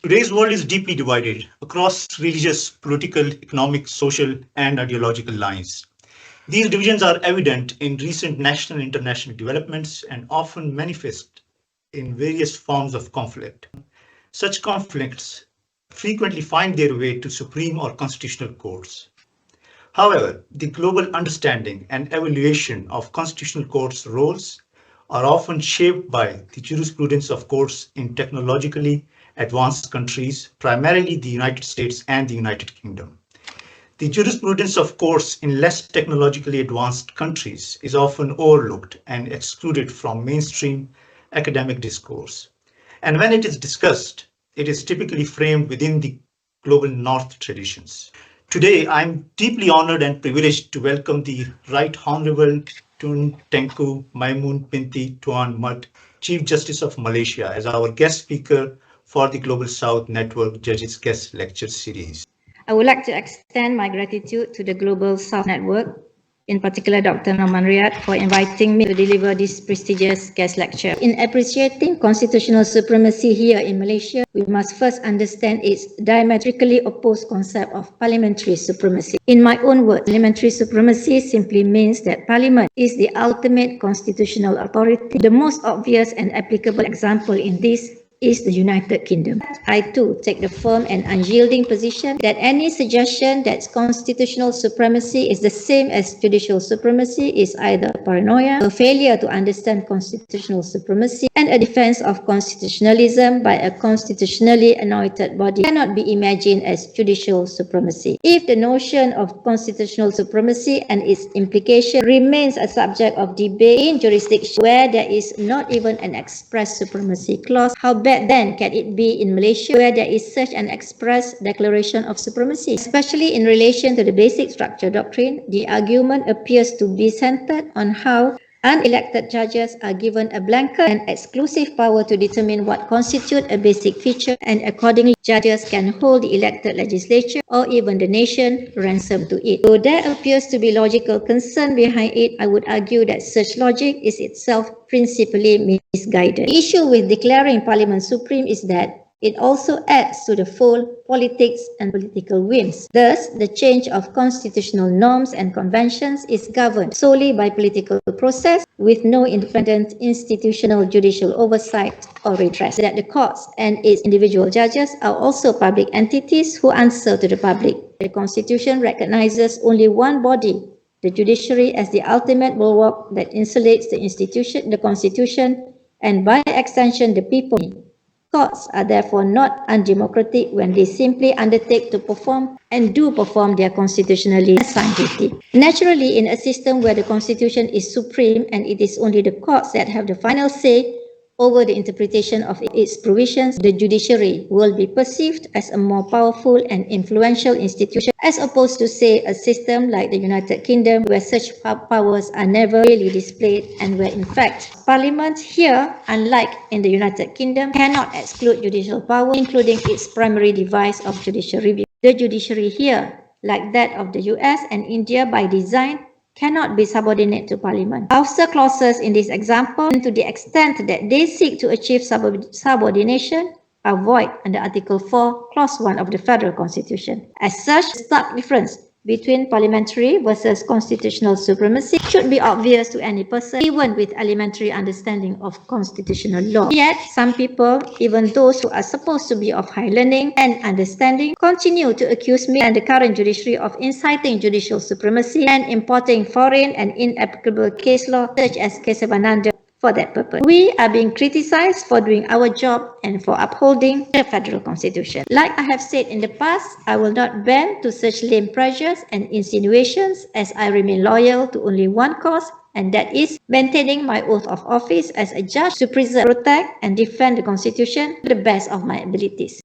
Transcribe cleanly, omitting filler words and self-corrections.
Today's world is deeply divided across religious, political, economic, social, and ideological lines. These divisions are evident in recent national and international developments and often manifest in various forms of conflict. Such conflicts frequently find their way to supreme or constitutional courts. However, the global understanding and evaluation of constitutional courts' roles are often shaped by the jurisprudence of courts in technologically advanced countries, primarily the United States and the United Kingdom. The jurisprudence of courts in less technologically advanced countries is often overlooked and excluded from mainstream academic discourse. And when it is discussed, it is typically framed within the global North traditions. Today, I'm deeply honored and privileged to welcome the Right Honourable Tengku Maimun binti Tuan Mat, Chief Justice of Malaysia, as our guest speaker for the GlobalSouth Network Judges Guest Lecture Series. I would like to extend my gratitude to the GlobalSouth Network, in particular Dr. Norman Riyad, for inviting me to deliver this prestigious guest lecture. In appreciating constitutional supremacy here in Malaysia, we must first understand its diametrically opposed concept of parliamentary supremacy. In my own words, parliamentary supremacy simply means that Parliament is the ultimate constitutional authority. The most obvious and applicable example in this is the United Kingdom. I too take the firm and unyielding position that any suggestion that constitutional supremacy is the same as judicial supremacy is either paranoia, a failure to understand constitutional supremacy, and a defense of constitutionalism by a constitutionally anointed body cannot be imagined as judicial supremacy. If the notion of constitutional supremacy and its implication remains a subject of debate in jurisdictions where there is not even an express supremacy clause, how bad then can it be in Malaysia where there is such an express declaration of supremacy? Especially in relation to the basic structure doctrine, the argument appears to be centered on how unelected judges are given a blanket and exclusive power to determine what constitutes a basic feature, and accordingly judges can hold the elected legislature or even the nation ransom to it. Though there appears to be logical concern behind it, I would argue that such logic is itself principally misguided. The issue with declaring Parliament supreme is that it also adds to the fold politics and political whims. Thus, the change of constitutional norms and conventions is governed solely by political process with no independent institutional judicial oversight or redress. That the courts and its individual judges are also public entities who answer to the public. The Constitution recognizes only one body, the judiciary, as the ultimate bulwark that insulates the institution, the Constitution, and by extension the people. Courts are therefore not undemocratic when they simply undertake to perform and do perform their constitutionally assigned duty. Naturally, in a system where the Constitution is supreme and it is only the courts that have the final say over the interpretation of its provisions, the judiciary will be perceived as a more powerful and influential institution, as opposed to, say, a system like the United Kingdom, where such powers are never really displayed and where, in fact, Parliament here, unlike in the United Kingdom, cannot exclude judicial power, including its primary device of judicial review. The judiciary here, like that of the US and India by design, cannot be subordinate to Parliament. Ouster clauses in this example, to the extent that they seek to achieve subordination, are void under Article 4, Clause 1 of the Federal Constitution. As such, the stark difference between parliamentary versus constitutional supremacy should be obvious to any person, even with elementary understanding of constitutional law. Yet, some people, even those who are supposed to be of high learning and understanding, continue to accuse me and the current judiciary of inciting judicial supremacy and importing foreign and inapplicable case law, such as Case of Malaysia, for that purpose. We are being criticized for doing our job and for upholding the federal constitution. Like I have said in the past, I will not bend to such lame pressures and insinuations, as I remain loyal to only one cause, and that is maintaining my oath of office as a judge to preserve, protect, and defend the constitution to the best of my abilities.